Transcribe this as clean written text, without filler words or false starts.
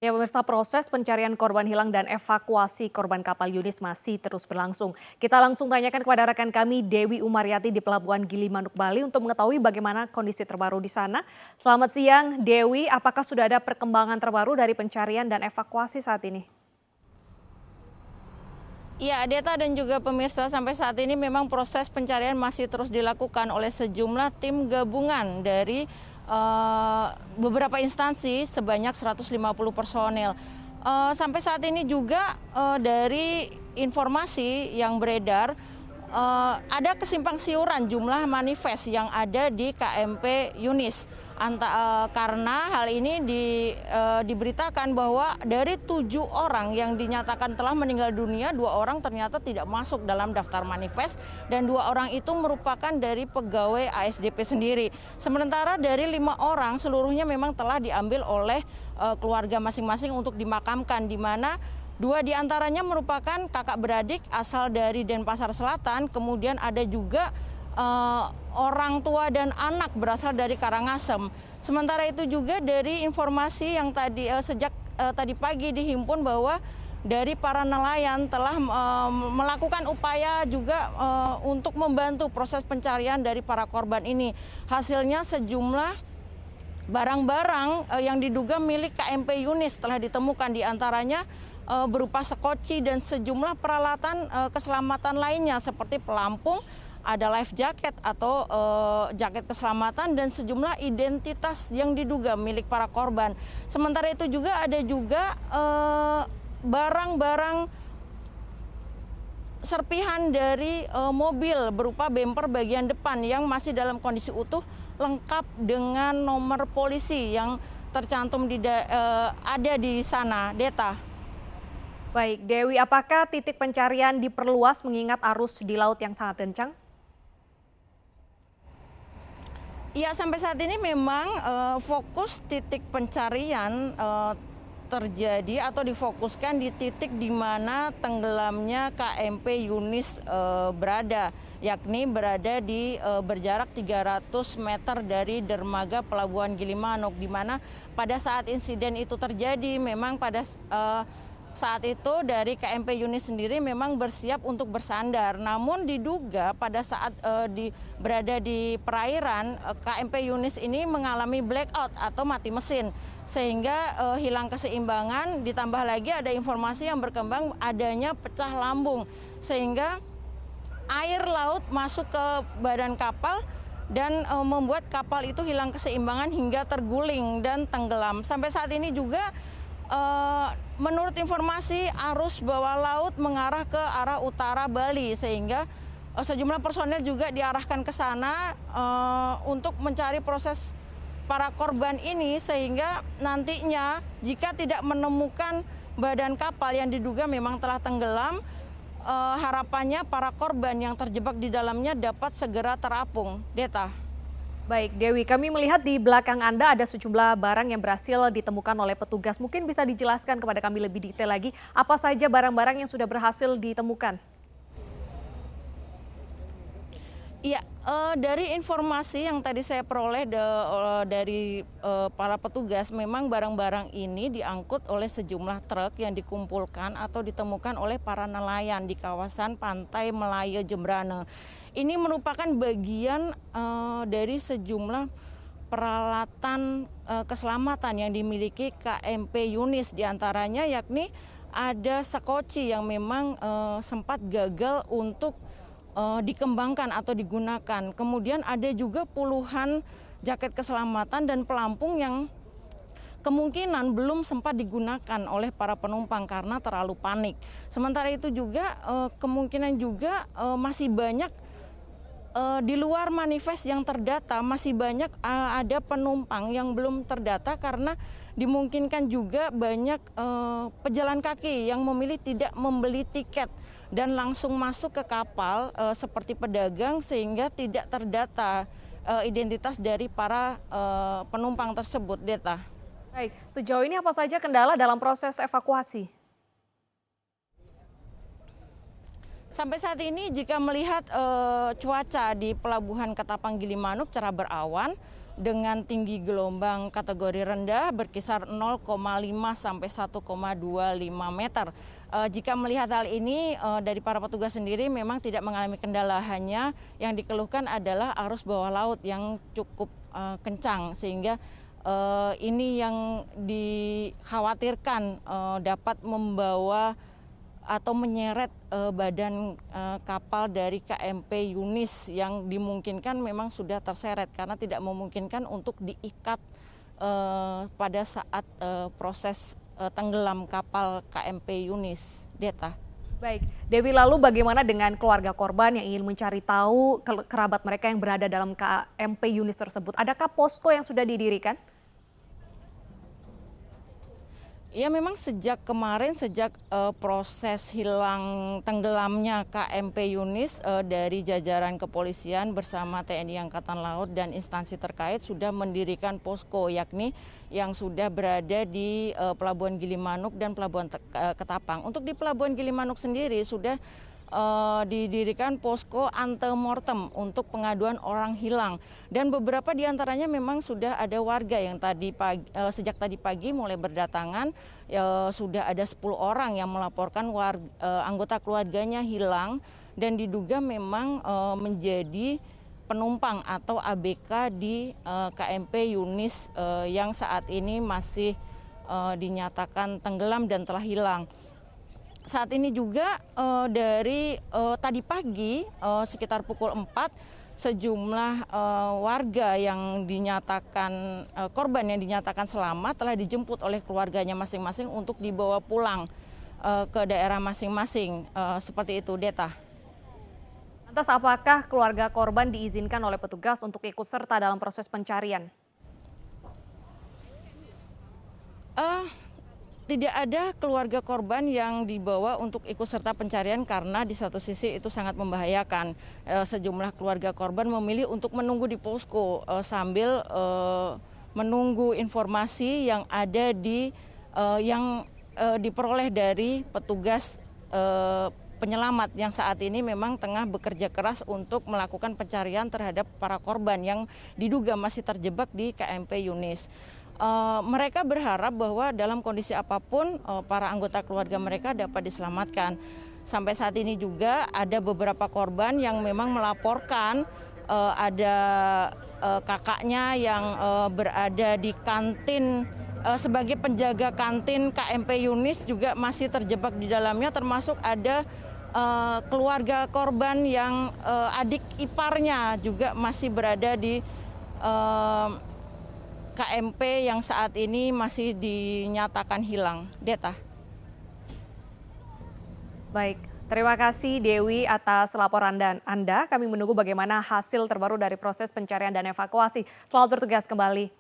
Ya pemirsa, proses pencarian korban hilang dan evakuasi korban kapal Yunis masih terus berlangsung. Kita langsung tanyakan kepada rekan kami Dewi Umaryati di Pelabuhan Gili Manuk, Bali untuk mengetahui bagaimana kondisi terbaru di sana. Selamat siang Dewi, apakah sudah ada perkembangan terbaru dari pencarian dan evakuasi saat ini? Ya, Deta dan juga pemirsa, sampai saat ini memang proses pencarian masih terus dilakukan oleh sejumlah tim gabungan dari beberapa instansi sebanyak 150 personel. Sampai saat ini juga dari informasi yang beredar, ada kesimpang siuran jumlah manifest yang ada di KMP Yunis. Karena hal ini diberitakan bahwa dari 7 orang yang dinyatakan telah meninggal dunia, 2 orang ternyata tidak masuk dalam daftar manifest dan 2 orang itu merupakan dari pegawai ASDP sendiri. Sementara dari 5 orang seluruhnya memang telah diambil oleh keluarga masing-masing untuk dimakamkan, di mana 2 diantaranya merupakan kakak beradik asal dari Denpasar Selatan, kemudian ada juga orang tua dan anak berasal dari Karangasem. Sementara itu juga dari informasi yang sejak tadi pagi dihimpun bahwa dari para nelayan telah melakukan upaya juga untuk membantu proses pencarian dari para korban ini. Hasilnya sejumlah barang-barang yang diduga milik KMP Yunis telah ditemukan, di antaranya berupa sekoci dan sejumlah peralatan keselamatan lainnya seperti pelampung, ada life jacket atau jaket keselamatan dan sejumlah identitas yang diduga milik para korban. Sementara itu juga ada juga barang-barang serpihan dari mobil berupa bemper bagian depan yang masih dalam kondisi utuh, lengkap dengan nomor polisi yang tercantum ada di sana, Deta. Baik Dewi, apakah titik pencarian diperluas mengingat arus di laut yang sangat kencang? Ya, sampai saat ini memang fokus titik pencarian terjadi atau difokuskan di titik di mana tenggelamnya KMP Yunis berada, yakni berada di berjarak 300 meter dari dermaga Pelabuhan Gili Manuk, di mana pada saat insiden itu terjadi memang pada saat itu dari KMP Yunis sendiri memang bersiap untuk bersandar. Namun diduga pada saat berada di perairan, KMP Yunis ini mengalami blackout atau mati mesin. Sehingga hilang keseimbangan, ditambah lagi ada informasi yang berkembang adanya pecah lambung. Sehingga air laut masuk ke badan kapal dan membuat kapal itu hilang keseimbangan hingga terguling dan tenggelam. Sampai saat ini juga menurut informasi arus bawah laut mengarah ke arah utara Bali, sehingga sejumlah personel juga diarahkan ke sana untuk mencari proses para korban ini, sehingga nantinya jika tidak menemukan badan kapal yang diduga memang telah tenggelam, harapannya para korban yang terjebak di dalamnya dapat segera terapung. Deta. Baik Dewi, kami melihat di belakang Anda ada sejumlah barang yang berhasil ditemukan oleh petugas. Mungkin bisa dijelaskan kepada kami lebih detail lagi, apa saja barang-barang yang sudah berhasil ditemukan? Iya, dari informasi yang tadi saya peroleh dari para petugas, memang barang-barang ini diangkut oleh sejumlah truk yang dikumpulkan atau ditemukan oleh para nelayan di kawasan Pantai Melaya Jembrana. Ini merupakan bagian dari sejumlah peralatan keselamatan yang dimiliki KMP Yunis, diantaranya yakni ada sekoci yang memang sempat gagal untuk dikembangkan atau digunakan. Kemudian ada juga puluhan jaket keselamatan dan pelampung yang kemungkinan belum sempat digunakan oleh para penumpang karena terlalu panik. Sementara itu juga kemungkinan juga masih banyak di luar manifest yang terdata, masih banyak ada penumpang yang belum terdata karena dimungkinkan juga banyak pejalan kaki yang memilih tidak membeli tiket dan langsung masuk ke kapal seperti pedagang, sehingga tidak terdata identitas dari para penumpang tersebut, Deta. Baik, sejauh ini apa saja kendala dalam proses evakuasi? Sampai saat ini jika melihat cuaca di Pelabuhan Ketapang Gili Manuk cerah berawan dengan tinggi gelombang kategori rendah berkisar 0,5 sampai 1,25 meter. Jika melihat hal ini dari para petugas sendiri memang tidak mengalami kendala, hanya yang dikeluhkan adalah arus bawah laut yang cukup kencang, sehingga ini yang dikhawatirkan dapat membawa atau menyeret badan kapal dari KMP Yunis yang dimungkinkan memang sudah terseret karena tidak memungkinkan untuk diikat pada saat proses tenggelam kapal KMP Yunis. Deta. Baik, Dewi, lalu bagaimana dengan keluarga korban yang ingin mencari tahu kerabat mereka yang berada dalam KMP Yunis tersebut? Adakah posko yang sudah didirikan? Ya, memang sejak kemarin, sejak proses hilang tenggelamnya KMP Yunis, dari jajaran kepolisian bersama TNI Angkatan Laut dan instansi terkait sudah mendirikan posko, yakni yang sudah berada di Pelabuhan Gilimanuk dan Pelabuhan Ketapang. Untuk di Pelabuhan Gilimanuk sendiri sudah didirikan posko antemortem untuk pengaduan orang hilang, dan beberapa diantaranya memang sudah ada warga yang sejak tadi pagi mulai berdatangan. Sudah ada 10 orang yang melaporkan anggota keluarganya hilang dan diduga memang menjadi penumpang atau ABK di KMP Yunis yang saat ini masih dinyatakan tenggelam dan telah hilang. Saat ini juga dari tadi pagi sekitar pukul 4 sejumlah warga yang dinyatakan korban yang dinyatakan selamat telah dijemput oleh keluarganya masing-masing untuk dibawa pulang ke daerah masing-masing. Seperti itu, Deta. Lantas apakah keluarga korban diizinkan oleh petugas untuk ikut serta dalam proses pencarian? Tidak ada keluarga korban yang dibawa untuk ikut serta pencarian karena di satu sisi itu sangat membahayakan. Sejumlah keluarga korban memilih untuk menunggu di posko sambil menunggu informasi yang ada yang diperoleh dari petugas penyelamat yang saat ini memang tengah bekerja keras untuk melakukan pencarian terhadap para korban yang diduga masih terjebak di KMP Yunis. Mereka berharap bahwa dalam kondisi apapun para anggota keluarga mereka dapat diselamatkan. Sampai saat ini juga ada beberapa korban yang memang melaporkan ada kakaknya yang berada di kantin sebagai penjaga kantin KMP Yunis juga masih terjebak di dalamnya, termasuk ada keluarga korban yang adik iparnya juga masih berada di KMP yang saat ini masih dinyatakan hilang. Deta. Baik, terima kasih Dewi atas laporan Anda. Kami menunggu bagaimana hasil terbaru dari proses pencarian dan evakuasi. Selamat bertugas kembali.